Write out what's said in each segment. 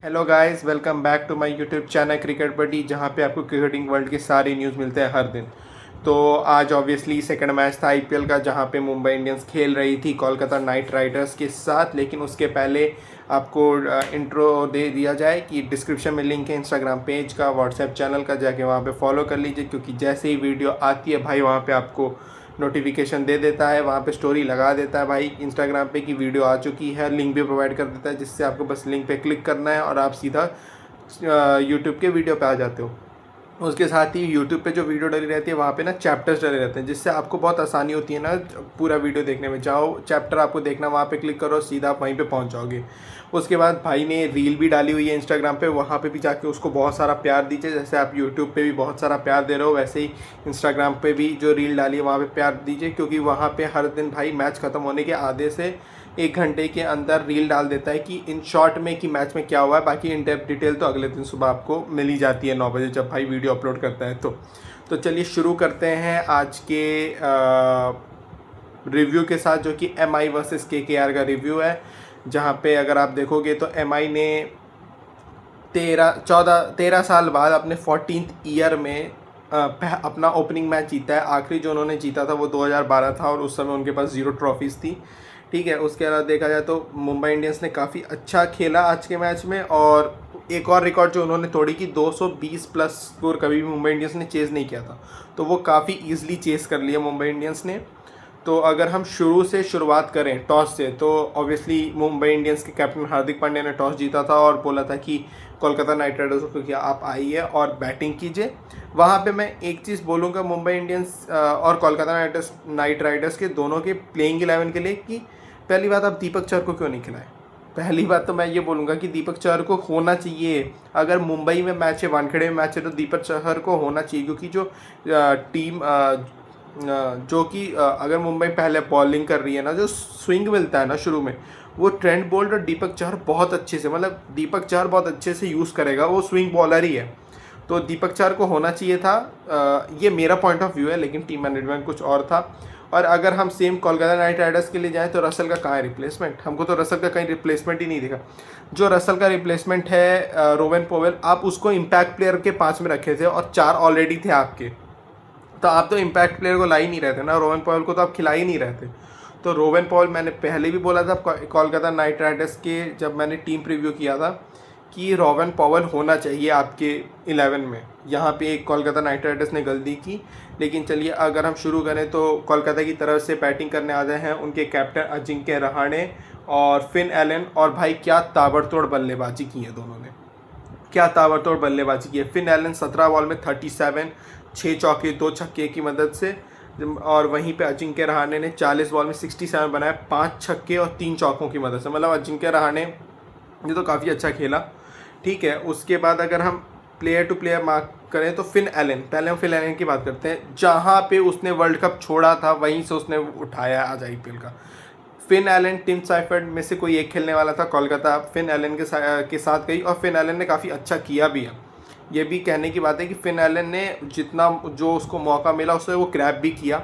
Hello guys, welcome back to my YouTube channel cricket buddy, जहां पे आपको cricketing world की सारी न्यूज़ मिलते हैं हर दिन। तो आज ऑब्वियसली सेकंड मैच था आईपीएल का, जहां पे मुंबई इंडियंस खेल रही थी कोलकाता नाइट राइडर्स के साथ। लेकिन उसके पहले आपको इंट्रो दे दिया जाए कि डिस्क्रिप्शन में लिंक है इंस्टाग्राम पेज का, व्हाट्सएप चैनल का, जाके वहाँ पे फॉलो कर लीजिए, क्योंकि जैसे ही वीडियो आती है भाई वहाँ पे आपको नोटिफिकेशन दे देता है, वहाँ पे स्टोरी लगा देता है भाई इंस्टाग्राम पे कि वीडियो आ चुकी है, लिंक भी प्रोवाइड कर देता है, जिससे आपको बस लिंक पे क्लिक करना है और आप सीधा यूट्यूब के वीडियो पे आ जाते हो। उसके साथ ही यूट्यूब पे जो वीडियो डली रहती है वहाँ पे ना चैप्टर्स डले रहते हैं, जिससे आपको बहुत आसानी होती है ना पूरा वीडियो देखने में। जाओ चैप्टर आपको देखना, वहाँ पे क्लिक करो, सीधा आप वहीं पे पहुँच जाओगे। उसके बाद भाई ने रील भी डाली हुई है इंस्टाग्राम पे, वहाँ पे भी जाके उसको बहुत सारा प्यार दीजिए। जैसे आप यूट्यूब पे भी बहुत सारा प्यार दे रहे हो, वैसे ही इंस्टाग्राम पे भी जो रील डाली है वहाँ पे प्यार दीजिए, क्योंकि वहाँ पे हर दिन भाई मैच ख़त्म होने के आधे से 1 घंटे के अंदर रील डाल देता है कि इन शॉर्ट में कि मैच में क्या हुआ है। बाकी इन डेप्थ डिटेल तो अगले दिन सुबह आपको मिल ही जाती है 9 बजे, जब भाई वीडियो अपलोड करता है। तो चलिए शुरू करते हैं आज के रिव्यू के साथ, जो कि एम आई वर्सेस के का रिव्यू है। जहाँ पे अगर आप देखोगे तो एम आई ने 13 साल बाद अपने 14th ईयर में अपना ओपनिंग मैच जीता है। आखिरी जो उन्होंने जीता था वो 2012 था, और उस समय उनके पास 0 ट्रॉफीज़ थी। ठीक है, उसके अलावा देखा जाए तो मुंबई इंडियंस ने काफ़ी अच्छा खेला आज के मैच में। और एक और रिकॉर्ड जो उन्होंने तोड़ी कि 220 प्लस स्कोर कभी भी मुंबई इंडियंस ने चेज़ नहीं किया था, तो वो काफ़ी ईजिली चेज़ कर लिया मुंबई इंडियंस ने। तो अगर हम शुरुआत करें टॉस से, तो ऑब्वियसली मुंबई इंडियंस के कैप्टन हार्दिक पांड्या ने टॉस जीता था और बोला था कि कोलकाता नाइट राइडर्स को कि आप आइए और बैटिंग कीजिए। वहाँ पे मैं एक चीज़ बोलूँगा मुंबई इंडियंस और कोलकाता नाइट राइडर्स के दोनों के प्लेइंग 11 के लिए, कि पहली बात आप दीपक चहर को क्यों नहीं खिलाए। पहली बात तो मैं ये बोलूँगा कि दीपक चहर को होना चाहिए। अगर मुंबई में मैच है, वानखेड़े में मैच है, तो दीपक चहर को होना चाहिए, क्योंकि जो टीम जो कि अगर मुंबई पहले बॉलिंग कर रही है ना, जो स्विंग मिलता है ना शुरू में, वो ट्रेंट बोल्ट और दीपक चहर बहुत अच्छे से, मतलब दीपक चहर बहुत अच्छे से यूज़ करेगा, वो स्विंग बॉलर ही है। तो दीपक चहर को होना चाहिए था। ये मेरा पॉइंट ऑफ व्यू है, लेकिन टीम मैनेजमेंट कुछ और था। और अगर हम सेम कोलकाता नाइट राइडर्स के लिए जाएं तो रसल का कहाँ है रिप्लेसमेंट? हमको तो रसल का कहीं रिप्लेसमेंट ही नहीं दिखा। जो रसल का रिप्लेसमेंट है रोवेन पोवेल, आप उसको इम्पैक्ट प्लेयर के 5 में रखे थे और 4 ऑलरेडी थे आपके, तो आप तो इम्पैक्ट प्लेयर को ला ही नहीं रहे थे ना। रोवेन पॉवेल को तो आप खिला ही नहीं रहे थे। तो रोवेन पॉवेल, मैंने पहले भी बोला था कोलकाता नाइट राइडर्स के जब मैंने टीम प्रीव्यू किया था कि रोवेन पॉवेल होना चाहिए आपके 11 में। यहाँ पे एक कोलकाता नाइट राइडर्स ने गलती की। लेकिन चलिए अगर हम शुरू करें तो कोलकाता की तरफ से बैटिंग करने आ गए हैं उनके कैप्टन अजिंक्य रहाणे और फिन एलन। और भाई क्या ताबड़तोड़ बल्लेबाजी की है दोनों ने, क्या ताबड़तोड़ बल्लेबाजी की है। फिन एलन 17 बॉल में 37, 6 चौके 2 छक्के की मदद से। और वहीं पे अजिंक्य रहाणे ने 40 बॉल में 67 बनाए, 5 छक्के और 3 चौकों की मदद से। मतलब अजिंक्य रहाणे ये तो काफ़ी अच्छा खेला। ठीक है, उसके बाद अगर हम प्लेयर टू प्लेयर मार्क करें तो फिन एलन, पहले हम फिन एलन की बात करते हैं। जहाँ पे उसने वर्ल्ड कप छोड़ा था वहीं से उसने उठाया आज आईपीएल का। फिन एलन टिम साइफर्ड में से कोई एक खेलने वाला था, कोलकाता फिन एलन के साथ गई और फिन एलन ने काफ़ी अच्छा किया भी है। ये भी कहने की बात है कि फिन एलन ने जितना जो उसको मौका मिला उससे वो क्रैप भी किया।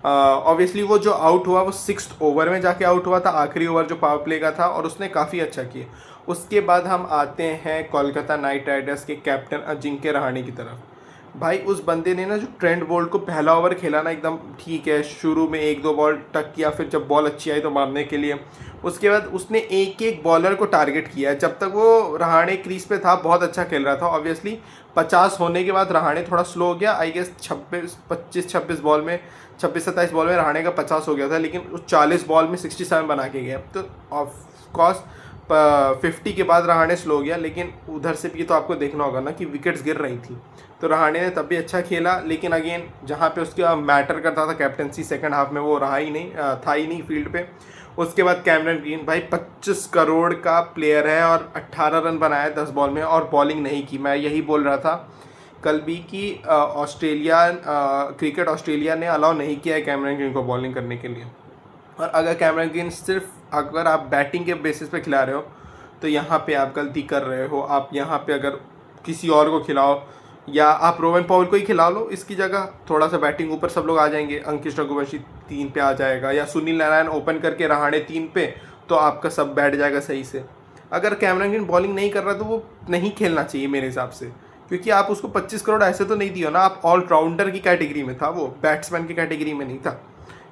ऑब्वियसली वो जो आउट हुआ वो 6th ओवर में जाके आउट हुआ था, आखिरी ओवर जो पावर प्ले का था, और उसने काफ़ी अच्छा किया। उसके बाद हम आते हैं कोलकाता नाइट राइडर्स के कैप्टन अजिंक्य रहाणे की तरफ। भाई उस बंदे ने ना जो ट्रेंट बोल्ट को पहला ओवर खेला ना, एकदम ठीक है, शुरू में 1-2 बॉल टक किया, फिर जब बॉल अच्छी आई तो मारने के लिए। उसके बाद उसने एक एक बॉलर को टारगेट किया। जब तक वो रहाणे क्रीज पे था बहुत अच्छा खेल रहा था। ऑब्वियसली 50 होने के बाद रहाणे थोड़ा स्लो हो गया। आई गेस 26 बॉल में 27 बॉल में रहाणे का 50 हो गया था, लेकिन उस 40 बॉल में 67 बना के गया। तो ऑफकोर्स 50 के बाद रहाणे स्लो हो गया, लेकिन उधर से भी तो आपको देखना होगा ना कि विकेट्स गिर रही थी। तो रहाणे ने तब भी अच्छा खेला, लेकिन अगेन जहाँ पे उसका मैटर करता था कैप्टनसी सेकंड हाफ में, वो रहा ही नहीं, था ही नहीं फील्ड पे। उसके बाद कैमरन ग्रीन, भाई 25 करोड़ का प्लेयर है और 18 रन बनाया 10 बॉल में, और बॉलिंग नहीं की। मैं यही बोल रहा था कल भी कि क्रिकेट ऑस्ट्रेलिया ने अलाउ नहीं किया है कैमरन ग्रीन को बॉलिंग करने के लिए। और अगर कैमरन ग्रीन सिर्फ अगर आप बैटिंग के बेसिस पे खिला रहे हो तो यहाँ पे आप गलती कर रहे हो। आप यहाँ पे अगर किसी और को खिलाओ, या आप रोवेन पॉवेल को ही खिला लो इसकी जगह, थोड़ा सा बैटिंग ऊपर सब लोग आ जाएंगे। अंकित रघुवंशी 3 पे आ जाएगा, या सुनील नारायण ओपन करके रहाणे 3 पे, तो आपका सब बैठ जाएगा सही से। अगर कैमरन ग्रीन बॉलिंग नहीं कर रहा तो वो नहीं खेलना चाहिए मेरे हिसाब से, क्योंकि आप उसको 25 करोड़ ऐसे तो नहीं दिया ना, आप ऑलराउंडर की कैटेगरी में था, वो बैट्समैन की कैटेगरी में नहीं था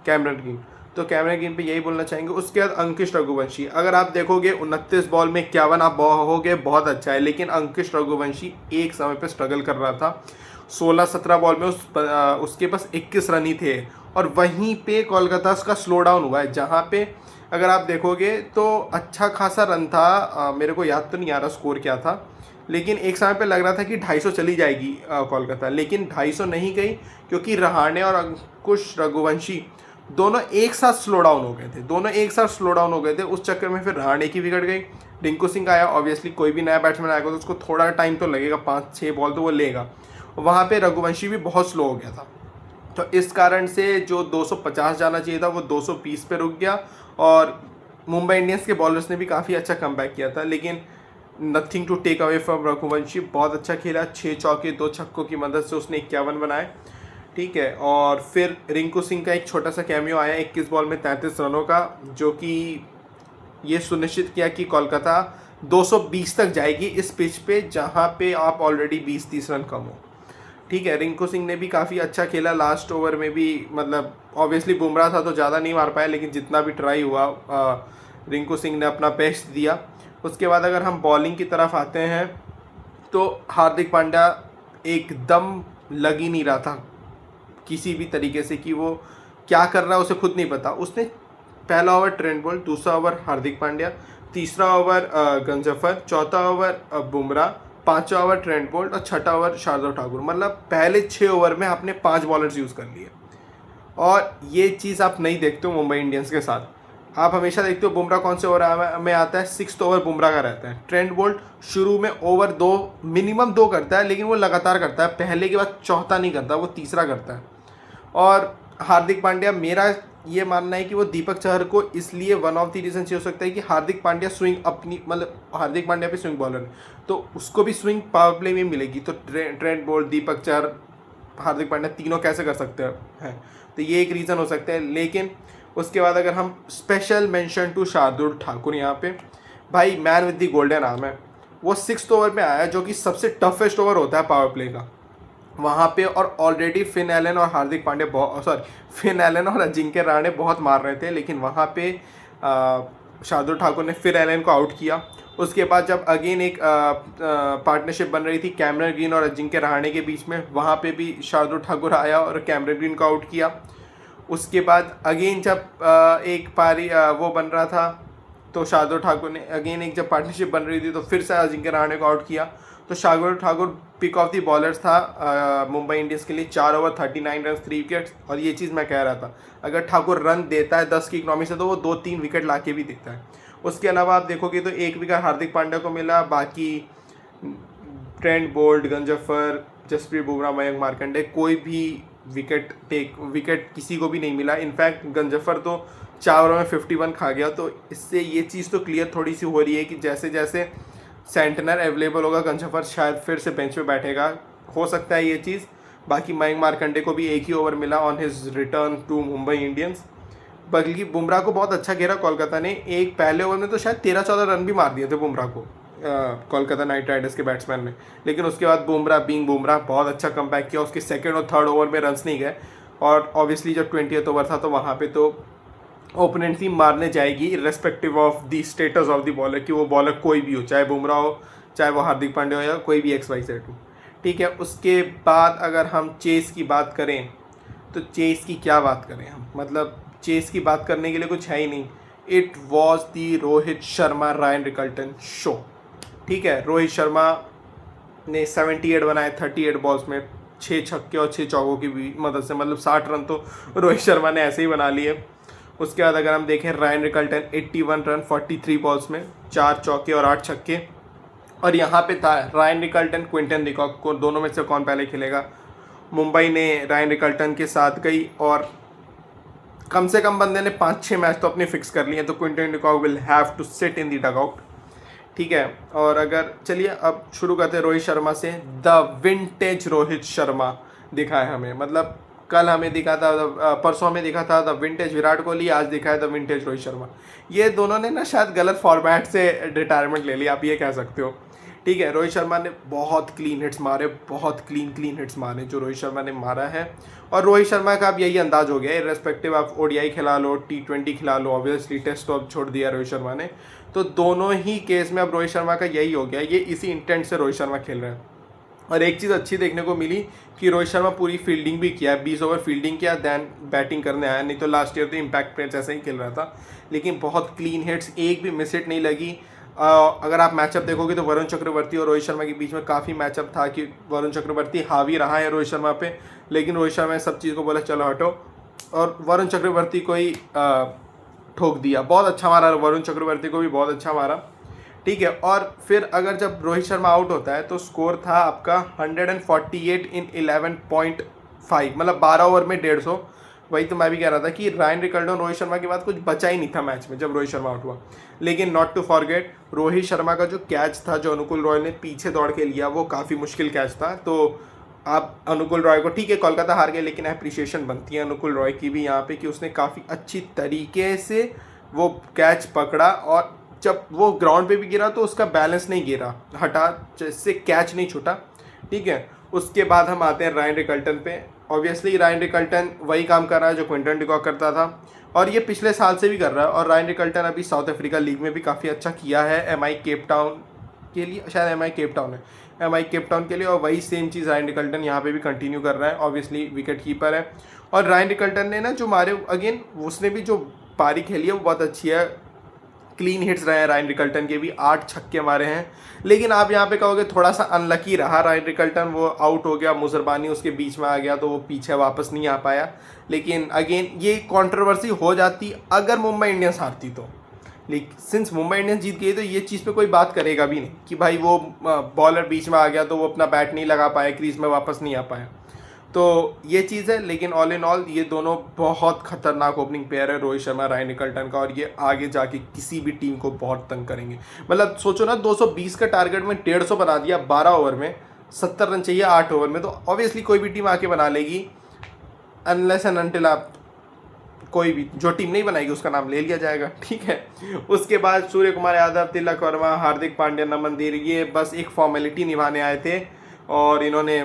कैमरन ग्रीन। तो कैमरन ग्रीन पे यही बोलना चाहेंगे। उसके बाद अंकिश रघुवंशी, अगर आप देखोगे 29 बॉल में 51 आप हो बहुत अच्छा है, लेकिन अंकिश रघुवंशी एक समय पे स्ट्रगल कर रहा था। 16-17 बॉल में उसके पास 21 रन ही थे, और वहीं पे कोलकाता का स्लो डाउन हुआ है, जहाँ पे अगर आप देखोगे तो अच्छा खासा रन था। मेरे को याद तो नहीं आ रहा स्कोर क्या था, लेकिन एक समय पे लग रहा था कि 250 चली जाएगी कोलकाता, लेकिन 250 नहीं गई, क्योंकि रहाणे और अंकुश रघुवंशी दोनों एक साथ स्लो डाउन हो गए थे। उस चक्कर में फिर रहाणे की विकेट गई, रिंकू सिंह आया। ऑब्वियसली कोई भी नया बैट्समैन आएगा तो उसको थोड़ा टाइम तो लगेगा, 5-6 बॉल तो वो लेगा। वहाँ पे रघुवंशी भी बहुत स्लो हो गया था, तो इस कारण से जो 250 जाना चाहिए था वो 220 पे रुक गया। और मुंबई इंडियंस के बॉलर्स ने भी काफ़ी अच्छा कमबैक किया था, लेकिन nothing to take away from Raghuvanshi, बहुत अच्छा खेला। 6 चौके 2 छक्कों की मदद से उसने 51 बनाए, ठीक है। और फिर रिंकू सिंह का एक छोटा सा कैमियो आया 21 बॉल में 33 रनों का, जो कि ये सुनिश्चित किया कि कोलकाता 220 तक जाएगी इस पिच पे, जहाँ पे आप ऑलरेडी 20-30 रन कम हो, ठीक है। रिंकू सिंह ने भी काफ़ी अच्छा खेला लास्ट ओवर में भी, मतलब ऑब्वियसली बुमराह था तो ज़्यादा नहीं मार पाया, लेकिन जितना भी ट्राई हुआ रिंकू सिंह ने अपना बेस्ट दिया। उसके बाद अगर हम बॉलिंग की तरफ आते हैं तो हार्दिक पांड्या एकदम लग ही नहीं रहा था किसी भी तरीके से कि वो क्या कर रहा है, उसे खुद नहीं पता। उसने पहला ओवर ट्रेंट बोल्ट, दूसरा ओवर हार्दिक पांड्या, तीसरा ओवर गंजफर, चौथा ओवर बुमराह, पांचवा ओवर ट्रेंट बोल्ट और छठा ओवर शार्दुल ठाकुर। मतलब पहले 6 ओवर में आपने 5 बॉलर्स यूज़ कर लिए, और ये चीज़ आप नहीं देखते हो मुंबई इंडियंस के साथ। आप हमेशा देखते हो बुमराह कौन से ओवर में आता है, 6th ओवर बुमराह का रहता है। ट्रेंट बोल्ट शुरू में ओवर 2 मिनिमम 2 करता है, लेकिन वो लगातार करता है, पहले के बाद चौथा नहीं करता, वो तीसरा करता है। और हार्दिक पांड्या, मेरा ये मानना है कि वो दीपक चहर को इसलिए वन ऑफ द रीजन हो सकता है कि हार्दिक पांड्या स्विंग अपनी, मतलब हार्दिक पांड्या भी स्विंग बॉलर है, तो उसको भी स्विंग पावर प्ले में मिलेगी। तो ट्रेंट बोल्ट, दीपक चहर, हार्दिक पांड्या तीनों कैसे कर सकते हैं, तो ये एक रीज़न हो सकता है। लेकिन उसके बाद अगर हम special mention to Shardul Thakur, यहाँ पे भाई man with the golden arm है, वो 6th ओवर में आया, जो कि सबसे टफेस्ट ओवर होता है पावर प्ले का वहाँ पे। और ऑलरेडी फिन एलन और हार्दिक पांड्या फिन एलन और अजिंक्य रहाणे बहुत मार रहे थे, लेकिन वहाँ पे शार्दुल ठाकुर ने फिन एलन को आउट किया। उसके बाद जब अगेन एक पार्टनरशिप बन रही थी कैमरन ग्रीन और अजिंक्य रहाणे के बीच में, वहाँ पे भी शार्दुल ठाकुर आया और कैमरन ग्रीन को आउट किया। उसके बाद अगेन जब एक पारी वो बन रहा था, तो शार्दुल ठाकुर ने अगेन एक जब पार्टनरशिप बन रही थी तो फिर से अजिंक्य रहाणे को आउट किया। तो Shardul Thakur pick of the bowlers था मुंबई इंडियंस के लिए। 4 ओवर 39 रन 3 विकेट्स। और ये चीज़ मैं कह रहा था, अगर ठाकुर रन देता है 10 की इकनॉमी से तो वो 2-3 विकेट ला के भी देता है। उसके अलावा आप देखोगे तो 1 विकेट हार्दिक पांड्या को मिला, बाकी ट्रेंट बोल्ट, गंजफर, जसप्रीत बुमराह, मयंक मार्कंडे कोई भी विकेट किसी को भी नहीं मिला। इनफैक्ट गंजफर तो 4 ओवर में 51 खा गया। तो इससे ये चीज़ तो क्लियर थोड़ी सी हो रही है कि जैसे जैसे सेंटनर अवेलेबल होगा, गंजफर शायद फिर से बेंच पे बैठेगा, हो सकता है ये चीज़। बाकी मयंक मार्कंडे को भी 1 ही ओवर मिला on his return to Mumbai Indians. बल्कि बुमराह को बहुत अच्छा घेरा कोलकाता ने, एक पहले ओवर में तो शायद 13-14 रन भी मार दिए थे बुमराह को कोलकाता नाइट राइडर्स के बैट्समैन ने। लेकिन उसके बाद बुमराह बहुत अच्छा कमबैक किया। उसके 2nd और 3rd ओवर में रन्स नहीं गए, और ऑब्वियसली जब 20th ओवर था तो वहाँ पे तो ओपोनेंट टीम मारने जाएगी irrespective of the status of the bowler, कि वो बॉलर कोई भी हो, चाहे बुमराह हो, चाहे वो हार्दिक पांड्या हो, या कोई भी XYZ हो, ठीक है। उसके बाद अगर हम चेस की बात करें तो चेस की क्या बात करें हम, मतलब चेस की बात करने के लिए कुछ है ही नहीं। It was the Rohit Sharma Ryan Rickelton show, ठीक है। रोहित शर्मा ने 78 बनाए 38 बॉल्स में, 6 छक्के और 6 चौकों की भी मदद से, मतलब 60 रन तो रोहित शर्मा ने ऐसे ही बना लिए। उसके बाद अगर हम देखें रायन रिकल्टन 81 रन 43 बॉल्स में, 4 चौके और 8 छक्के। और यहाँ पे था रायन रिकल्टन, क्विंटन डिकॉक को, दोनों में से कौन पहले खेलेगा। मुंबई ने रायन रिकल्टन के साथ गई, और कम से कम बंदे ने 5-6 मैच तो अपने फिक्स कर लिए, तो Quinton de Kock will have to sit in the dugout, ठीक है। और अगर चलिए अब शुरू करते हैं रोहित शर्मा से। द विंटेज रोहित शर्मा दिखा है हमें, मतलब कल हमें दिखा था परसों हमें दिखा था द विंटेज विराट कोहली, आज दिखा है द विंटेज रोहित शर्मा। ये दोनों ने ना शायद गलत फॉर्मेट से रिटायरमेंट ले लिया, आप ये कह सकते हो। ठीक है, रोहित शर्मा ने बहुत क्लीन हिट्स मारे, बहुत क्लीन हिट्स मारे जो रोहित शर्मा ने मारा है। और रोहित शर्मा का अब यही अंदाज हो गया है, इर्रेस्पेक्टिव आप ओडीआई खिला लो, T20 खिला लो, ऑब्वियसली टेस्ट तो अब छोड़ दिया रोहित शर्मा ने, तो दोनों ही केस में अब रोहित शर्मा का यही हो गया, ये इसी इंटेंट से रोहित शर्मा खेल रहे हैं। और एक चीज़ अच्छी देखने को मिली कि रोहित शर्मा पूरी फील्डिंग भी किया है, 20 ओवर फील्डिंग किया, दैन बैटिंग करने आया। नहीं तो लास्ट ईयर तो इम्पैक्ट प्लेयर्स ऐसे ही खेल रहा था, लेकिन बहुत क्लीन हिट्स, एक भी मिस हिट नहीं लगी। अगर आप मैचअप देखोगे तो वरुण चक्रवर्ती और रोहित शर्मा के बीच में काफ़ी मैचअप था कि वरुण चक्रवर्ती हावी रहा है रोहित शर्मा पे, लेकिन रोहित शर्मा ने सब चीज़ को बोला चलो हटो, और वरुण चक्रवर्ती को ही ठोक दिया। बहुत अच्छा मारा, वरुण चक्रवर्ती को भी बहुत अच्छा मारा। ठीक है, और फिर अगर जब रोहित शर्मा आउट होता है तो स्कोर था आपका 148 इन 11.5, मतलब 12 ओवर में 150। वही तो मैं भी कह रहा था कि रायन रिकल्डन रोहित शर्मा के बाद कुछ बचा ही नहीं था मैच में जब रोहित शर्मा आउट हुआ। लेकिन not to forget, Rohit Sharma का जो कैच था जो अनुकूल रॉय ने पीछे दौड़ के लिया, वो काफ़ी मुश्किल कैच था। तो आप अनुकूल रॉय को, ठीक है कोलकाता हार गए, लेकिन अप्रिसिएशन बनती है अनुकूल रॉय की भी यहाँ पे कि उसने काफ़ी अच्छी तरीके से वो कैच पकड़ा, और जब वो ग्राउंड पे भी गिरा तो उसका बैलेंस नहीं गिरा, हटा, जिससे कैच नहीं छूटा। ठीक है, उसके बाद हम आते हैं रायन रिकल्टन पे। ऑब्वियसली रायन रिकल्टन वही काम कर रहा है जो क्विंटन डिकॉक करता था, और ये पिछले साल से भी कर रहा है। और रायन रिकल्टन अभी साउथ अफ्रीका लीग में भी काफ़ी अच्छा किया है, MI केप टाउन के लिए, शायद MI केप टाउन है, MI केप टाउन के लिए। और वही सेम चीज़ रायन रिकल्टन यहाँ पे भी कंटिन्यू कर रहा है। ऑब्वियसली विकेट कीपर है, और रायन रिकल्टन ने ना जो मारे, अगेन उसने भी जो पारी खेली है वो बहुत अच्छी है, क्लीन हिट्स रहे हैं रायन रिकल्टन के भी, 8 छक्के मारे हैं। लेकिन आप यहाँ पे कहोगे थोड़ा सा अनलकी रहा रायन रिकल्टन, वो आउट हो गया, मुजरबानी उसके बीच में आ गया तो वो पीछे वापस नहीं आ पाया। लेकिन अगेन ये कंट्रोवर्सी हो जाती अगर मुंबई इंडियंस हारती तो, लेकिन सिंस मुंबई इंडियंस जीत गई तो ये चीज़ पे कोई बात करेगा भी नहीं कि भाई वो बॉलर बीच में आ गया तो वो अपना बैट नहीं लगा पाया, क्रीज में वापस नहीं आ पाया, तो ये चीज़ है। लेकिन ऑल इन ऑल ये दोनों बहुत खतरनाक ओपनिंग पेयर है, रोहित शर्मा रायन रिकल्टन का, और ये आगे जाके किसी भी टीम को बहुत तंग करेंगे। मतलब सोचो ना, 220 का टारगेट में 150 बना दिया 12 ओवर में, 70 रन चाहिए 8 ओवर में, तो ऑब्वियसली कोई भी टीम आके बना लेगी, अनलेस एंड अनटिल आप कोई भी जो टीम नहीं बनाएगी उसका नाम ले लिया जाएगा। ठीक है, उसके बाद सूर्य कुमार यादव, तिलक वर्मा, हार्दिक पांड्या, नमन धीर, ये बस एक फॉर्मेलिटी निभाने आए थे, और इन्होंने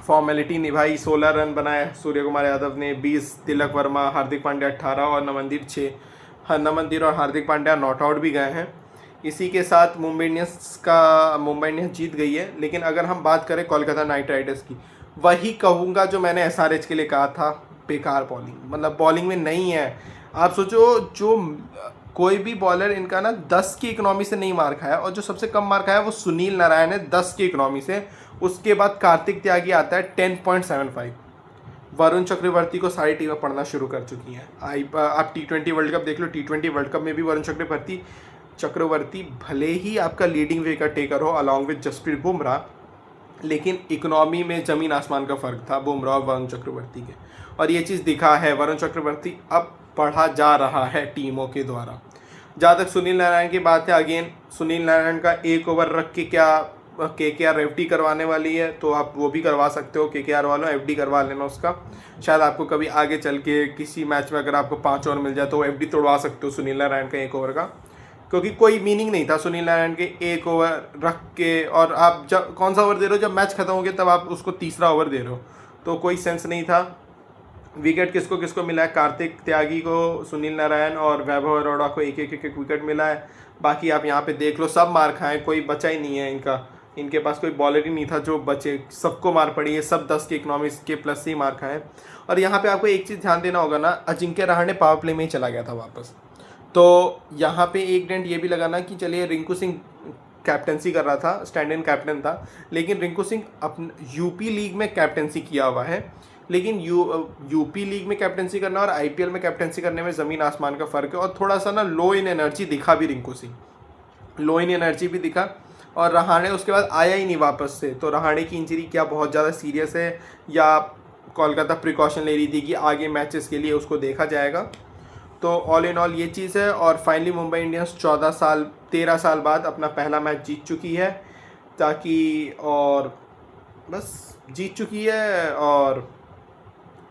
फॉर्मेलिटी निभाई। 16 रन बनाए सूर्य कुमार यादव ने, 20 तिलक वर्मा, हार्दिक पांड्या 18 और नमनदीप 6। हाँ, नमनदीप और हार्दिक पांड्या नॉट आउट भी गए हैं। इसी के साथ मुंबई इंडियंस जीत गई है। लेकिन अगर हम बात करें कोलकाता नाइट राइडर्स की, वही कहूँगा जो मैंने SRH के लिए कहा था, बेकार बॉलिंग, मतलब बॉलिंग में नहीं है। आप सोचो, जो कोई भी बॉलर इनका ना 10 की इकोनॉमी से नहीं मार खाया, और जो सबसे कम मार खाया वो सुनील नारायण है 10 की इकोनॉमी से। उसके बाद कार्तिक त्यागी आता है 10.75। वरुण चक्रवर्ती को सारी टीमें पढ़ना शुरू कर चुकी हैं। आप T20 वर्ल्ड कप देख लो, T20 वर्ल्ड कप में भी वरुण चक्रवर्ती भले ही आपका लीडिंग विकेट टेकर हो अलॉन्ग विद जसप्रीत बुमराह, लेकिन इकोनॉमी में ज़मीन आसमान का फ़र्क था बुमराह और वरुण चक्रवर्ती के, और ये चीज़ दिखा है। वरुण चक्रवर्ती अब पढ़ा जा रहा है टीमों के द्वारा। जहाँ तक सुनील नारायण की बात है, अगेन सुनील नारायण का 1 ओवर रख के क्या KKR FD करवाने वाली है, तो आप वो भी करवा सकते हो, KKR वालों FD करवा लेना उसका। शायद आपको कभी आगे चल के किसी मैच में अगर आपको 5 ओवर मिल जाए तो FD तोड़वा सकते हो सुनील नारायण का 1 ओवर का, क्योंकि कोई मीनिंग नहीं था सुनील नारायण के 1 ओवर रख के। और आप जब कौन सा ओवर दे रहे हो, जब मैच खत्म हो गया तब आप उसको तीसरा ओवर दे रहे हो, तो कोई सेंस नहीं था। विकेट किसको किसको मिला है, कार्तिक त्यागी को, सुनील नारायण और वैभव अरोड़ा को एक विकेट मिला है। बाकी आप यहाँ पे देख लो, सब मार खाए, कोई बचा ही नहीं है इनका, इनके पास कोई बॉलर ही नहीं था जो बचे, सबको मार पड़ी है, सब 10 के इकोनॉमिक्स के प्लस ही मार खाए। और यहाँ पे आपको एक चीज़ ध्यान देना होगा ना, अजिंक्य रहाणे पावर प्ले में ही चला गया था वापस, तो यहाँ पे एक डेंट ये भी लगाना कि चलिए रिंकू सिंह कैप्टनसी कर रहा था, स्टैंड इन कैप्टन था, लेकिन रिंकू सिंह अपने यूपी लीग में कैप्टनसी किया हुआ है। लेकिन यूपी लीग में कैप्टनसी करना और IPL में कैप्टनसी करने में ज़मीन आसमान का फ़र्क है। और थोड़ा सा ना लो इन एनर्जी दिखा भी रिंकू सिंह, लो इन एनर्जी भी दिखा। और रहाणे उसके बाद आया ही नहीं वापस से, तो रहाणे की इंजरी क्या बहुत ज़्यादा सीरियस है या कोलकाता प्रिकॉशन ले रही थी कि आगे मैचेस के लिए उसको देखा जाएगा। तो ऑल इन ऑल ये चीज़ है। और फाइनली मुंबई इंडियंस 13 साल बाद अपना पहला मैच जीत चुकी है, ताकि और बस जीत चुकी है। और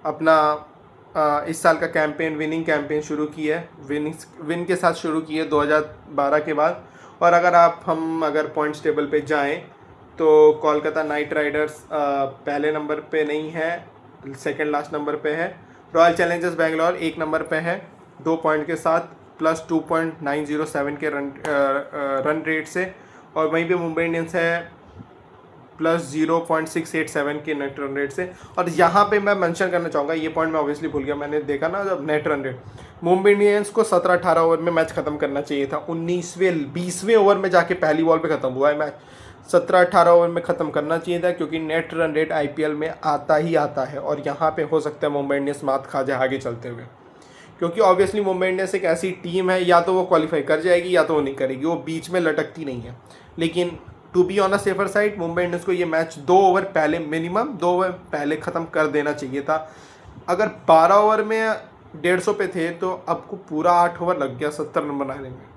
अपना इस साल का कैंपेन विनिंग कैंपेन शुरू की है, विन के साथ शुरू की है 2012 के बाद। और अगर पॉइंट्स टेबल पे जाएं तो कोलकाता नाइट राइडर्स पहले नंबर पे नहीं है, सेकंड लास्ट नंबर पे है। रॉयल चैलेंजर्स बेंगलोर 1 नंबर पे है 2 पॉइंट के साथ प्लस 2.907 के रन रेट से। और वहीं पे मुंबई इंडियंस है प्लस 0.687 के नेट रन रेट से। और यहाँ पे मैं मेंशन करना चाहूँगा, ये पॉइंट मैं ऑब्वियसली भूल गया, मैंने देखा ना जब net run rate, Mumbai Indians को 17-18 ओवर में मैच खत्म करना चाहिए था, 19वें-20वें ओवर में जाके पहली बॉल पे ख़त्म हुआ है मैच। 17-18 ओवर में ख़त्म करना चाहिए था, क्योंकि नेट रन रेट IPL में आता ही आता है। और यहाँ पे हो सकता है मुंबई इंडियंस मात खा जाए आगे चलते हुए, क्योंकि ऑब्वियसली मुंबई इंडियंस एक ऐसी टीम है, या तो वो क्वालिफाई कर जाएगी या तो वो नहीं करेगी, वो बीच में लटकती नहीं है। लेकिन to be on a safer side, Mumbai Indians को ये मैच 2 ओवर पहले, मिनिमम 2 ओवर पहले ख़त्म कर देना चाहिए था। अगर 12 ओवर में 150 पे थे तो आपको पूरा 8 ओवर लग गया 70 रन बनाने में।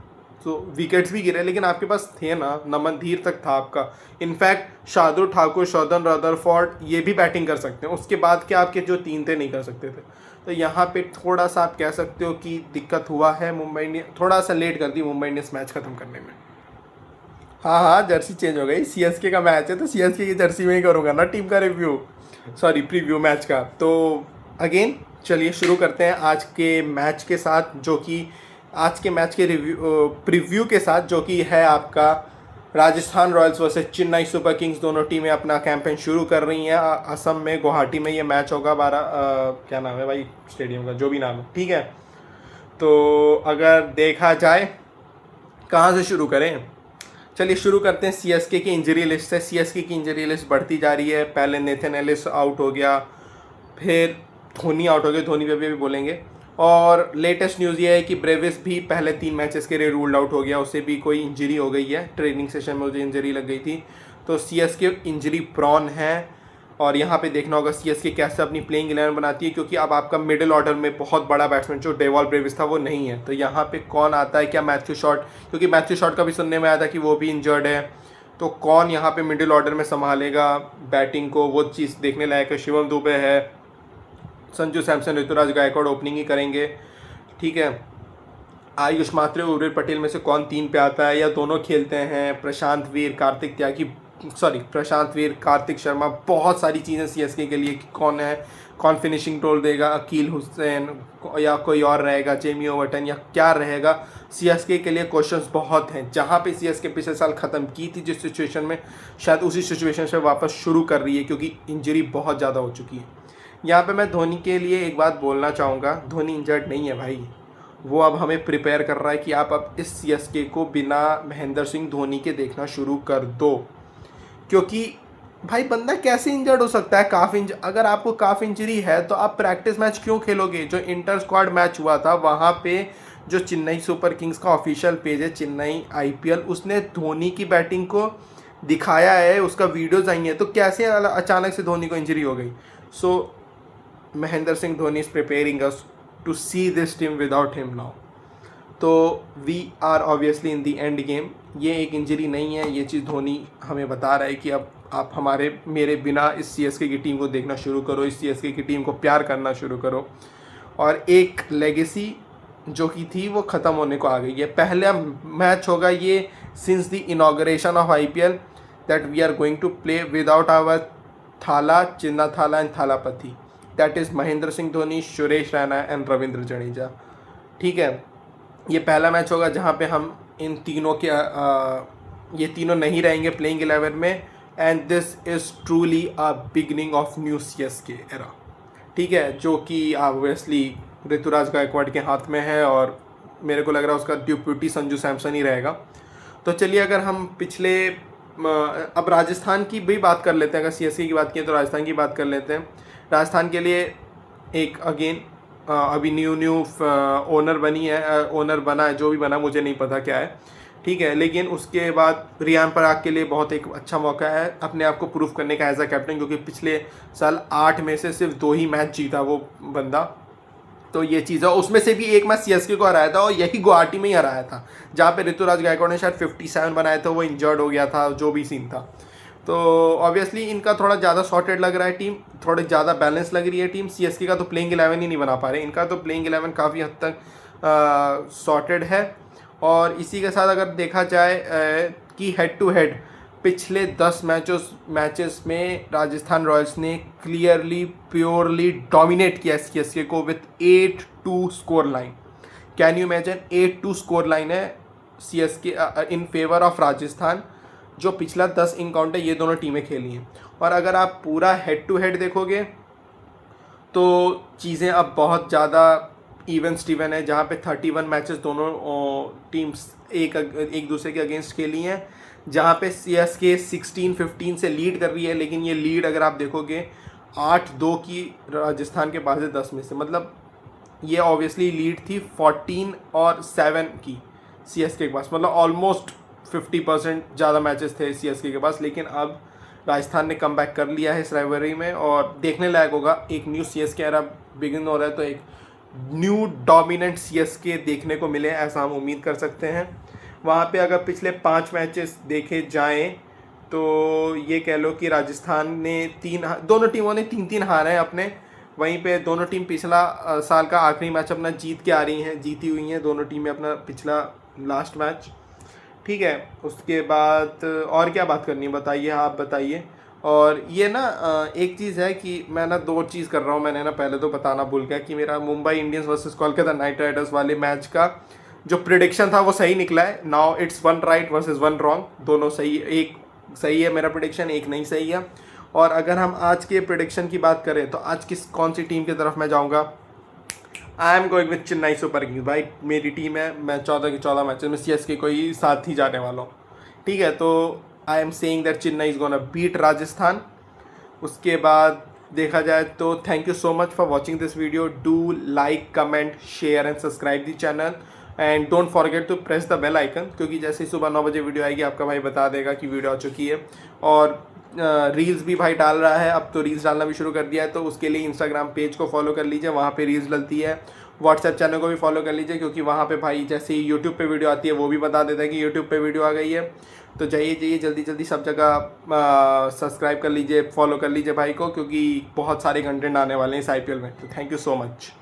तो विकेट्स भी गिरे, लेकिन आपके पास थे ना, नमन धीर तक था आपका। इनफैक्ट शार्दुल ठाकुर, शॉर्डन रदरफोर्ड ये भी बैटिंग कर सकते हैं, उसके बाद के आपके जो 3 थे नहीं कर सकते थे। तो यहाँ पे थोड़ा सा आप कह सकते हो कि दिक्कत हुआ है, मुंबई इंडियंस थोड़ा सा लेट कर दी मुंबई इंडियंस मैच ख़त्म करने में। हाँ, जर्सी चेंज हो गई, CSK का मैच है तो CSK की जर्सी में ही करूँगा ना टीम का रिव्यू, सॉरी प्रीव्यू मैच का। तो अगेन चलिए शुरू करते हैं आज के मैच के साथ, जो कि आज के मैच के प्रीव्यू के साथ, जो कि है आपका Rajasthan Royals versus Chennai super Kings. दोनों टीमें अपना कैंपेन शुरू कर रही हैं असम में, गुवाहाटी में ये मैच होगा। 12 क्या नाम है भाई स्टेडियम का, जो भी नाम है, ठीक है। तो अगर देखा जाए कहाँ से शुरू करें, चलिए शुरू करते हैं CSK की इंजरी लिस्ट से। CSK की इंजरी लिस्ट बढ़ती जा रही है। पहले नेथन एलिस आउट हो गया, फिर धोनी आउट हो गए, धोनी पे भी बोलेंगे। और लेटेस्ट न्यूज़ ये है कि ब्रेविस भी पहले 3 मैचेस के लिए रूल्ड आउट हो गया, उसे भी कोई इंजरी हो गई है, ट्रेनिंग सेशन में उसे इंजरी लग गई थी। तो CSK इंजरी प्रॉन है। और यहाँ पे देखना होगा CSK कैसे अपनी प्लेइंग 11 बनाती है, क्योंकि अब आपका मिडिल ऑर्डर में बहुत बड़ा बैट्समैन जो डेवॉल ब्रेविस था वो नहीं है। तो यहाँ पे कौन आता है, क्या मैथ्यू शॉट, क्योंकि मैथ्यू शॉट का भी सुनने में आया था कि वो भी इंजर्ड है। तो कौन यहाँ पे मिडिल ऑर्डर में संभालेगा बैटिंग को, वो चीज़ देखने लायक है। शिवम दुबे है, संजू सैमसन, ऋतुराज गायकवाड़ ओपनिंग ही करेंगे, ठीक है। आयुष मात्रे, उर्विल पटेल में से कौन 3 पे आता है, या दोनों खेलते हैं। प्रशांत वीर, कार्तिक शर्मा, बहुत सारी चीज़ें CSK के लिए कि कौन फिनिशिंग रोल देगा, अकील हुसैन या कोई और रहेगा, जेमी ओवर्टन या क्या रहेगा। CSK के लिए क्वेश्चंस बहुत हैं। जहाँ पे CSK पिछले साल ख़त्म की थी जिस सिचुएशन में, शायद उसी सिचुएशन से वापस शुरू कर रही है, क्योंकि इंजरी बहुत ज़्यादा हो चुकी है। यहाँ पे मैं धोनी के लिए एक बात बोलना चाहूँगा, धोनी इंजर्ड नहीं है भाई, वो अब हमें प्रिपेयर कर रहा है कि आप अब इस CSK को बिना महेंद्र सिंह धोनी के देखना शुरू कर दो। क्योंकि भाई बंदा कैसे इंजर्ड हो सकता है, अगर आपको काफ इंजरी है तो आप प्रैक्टिस मैच क्यों खेलोगे। जो इंटर स्क्वाड मैच हुआ था वहाँ पे जो चेन्नई सुपर किंग्स का ऑफिशियल पेज है चेन्नई IPL, उसने धोनी की बैटिंग को दिखाया है, उसका वीडियोज आई हैं। तो कैसे अचानक से धोनी को इंजरी हो गई। So Mahendra Singh Dhoni is preparing us to see this team without him now. तो we are obviously in the end game. ये एक इंजरी नहीं है, ये चीज़ धोनी हमें बता रहा है कि अब आप मेरे बिना इस CSK की टीम को देखना शुरू करो, इस CSK की टीम को प्यार करना शुरू करो। और एक लेगेसी जो कि थी वो ख़त्म होने को आ गई है। पहला मैच होगा ये since the inauguration of IPL that we are going to play without our Thala, Chinna Thala and Thalapathi, that is Mahendra Singh Dhoni, Suresh Raina and Ravindra Jadeja, ठीक है। ये पहला मैच होगा जहाँ पे हम इन तीनों के ये तीनों नहीं रहेंगे प्लेइंग 11 में। And this is truly a beginning of new CSK era, ठीक है, जो कि ऑब्वियसली ऋतुराज गायकवाड़ के हाथ में है। और मेरे को लग रहा है उसका डिप्यूटी संजू सैमसन ही रहेगा। तो चलिए अगर हम अब राजस्थान की भी बात कर लेते हैं, अगर CSK की बात की तो राजस्थान की बात कर लेते हैं। राजस्थान के लिए एक अगेन अभी न्यू ओनर बना है, जो भी बना मुझे नहीं पता क्या है, ठीक है। लेकिन उसके बाद रियान पराग के लिए बहुत एक अच्छा मौका है अपने आप को प्रूफ करने का एज अ कैप्टन, क्योंकि पिछले साल 8 में से सिर्फ 2 ही मैच जीता वो बंदा। तो ये चीज़ है, उसमें से भी एक मैच CSK को हराया था और यही गुवाहाटी में ही हराया था, जहाँ पे ऋतुराज गायकवाड़ ने शायद 57 बनाए थे, वो इंजर्ड हो गया था, जो भी सीन था। तो ऑब्वियसली इनका थोड़ा ज़्यादा सॉर्टेड लग रहा है टीम, थोड़ी ज़्यादा बैलेंस लग रही है टीम। सीएसके का तो प्लेइंग 11 ही नहीं बना पा रहे, इनका तो प्लेइंग 11 काफ़ी हद तक सॉर्टेड है। और इसी के साथ अगर देखा जाए कि हेड टू हेड पिछले 10 मैचेस में राजस्थान रॉयल्स ने क्लियरली प्योरली डोमिनेट किया सीएसके को with 8-2 score line. Can you imagine, 8-2 score line है CSK in favour of Rajasthan, जो पिछला 10 इनकाउंटर ये दोनों टीमें खेली हैं। और अगर आप पूरा हेड टू हेड देखोगे तो चीज़ें अब बहुत ज़्यादा इवन स्टीवन है, जहाँ पे 31 मैचेस दोनों टीम्स एक दूसरे के अगेंस्ट खेली हैं, जहाँ पे सीएसके 16-15 से लीड कर रही है। लेकिन ये लीड अगर आप देखोगे 8-2 की राजस्थान के पास है 10 में से, मतलब ये ऑब्वियसली लीड थी 14 और 7 की सीएसके के पास, मतलब ऑलमोस्ट 50% ज़्यादा मैचेस थे सीएसके के पास। लेकिन अब राजस्थान ने कम बैक कर लिया है इस राइवलरी में, और देखने लायक होगा। एक न्यू सीएसके एरा बिगिन हो रहा है, तो एक न्यू डोमिनेंट सीएसके देखने को मिले, ऐसा हम उम्मीद कर सकते हैं। वहाँ पे अगर पिछले 5 मैचेस देखे जाएं तो ये कह लो कि राजस्थान ने दोनों टीमों ने 3-3 हारे हैं अपने। वहीं पे दोनों टीम पिछला साल का आखिरी मैच अपना जीत के आ रही हैं, जीती हुई हैं दोनों टीमें अपना पिछला लास्ट मैच। ठीक है, उसके बाद और क्या बात करनी है बताइए, आप बताइए। और ये ना एक चीज़ है कि मैं ना 2 चीज़ कर रहा हूँ। मैंने ना पहले तो बताना भूल गया कि मेरा Mumbai Indians versus Kolkata night Riders वाले मैच का जो प्रिडिक्शन था वो सही निकला है। Now it's 1 right versus 1 wrong, दोनों सही, एक सही है मेरा प्रिडिक्शन, एक नहीं सही है। और अगर हम आज के प्रिडिक्शन की बात करें तो आज कौन सी टीम की तरफ मैं जाऊँगा, I am going with Chennai super Kings. भाई मेरी टीम है, मैं 14 के 14 मैचेस में सीएसके को ही साथ ही जाने वाला हूँ। ठीक है, तो I am saying that Chennai is gonna beat Rajasthan. उसके बाद देखा जाए तो thank you so much for watching this video. Do like, comment, share and subscribe the channel, and don't forget to press the bell icon, क्योंकि जैसे ही सुबह 9 बजे video आएगी आपका भाई बता देगा कि वीडियो आ चुकी है। और रील्स भी भाई डाल रहा है, अब तो रील्स डालना भी शुरू कर दिया है, तो उसके लिए इंस्टाग्राम पेज को फॉलो कर लीजिए, वहाँ पे रील्स डलती है। व्हाट्सएप चैनल को भी फॉलो कर लीजिए, क्योंकि वहाँ पे भाई जैसे ही यूट्यूब पे वीडियो आती है वो भी बता देता है कि यूट्यूब पे वीडियो आ गई है। तो जाइए जल्दी जल्दी सब जगह सब्सक्राइब कर लीजिए, फॉलो कर लीजिए भाई को, क्योंकि बहुत सारे कंटेंट आने वाले हैं इस IPL में। तो थैंक यू सो मच।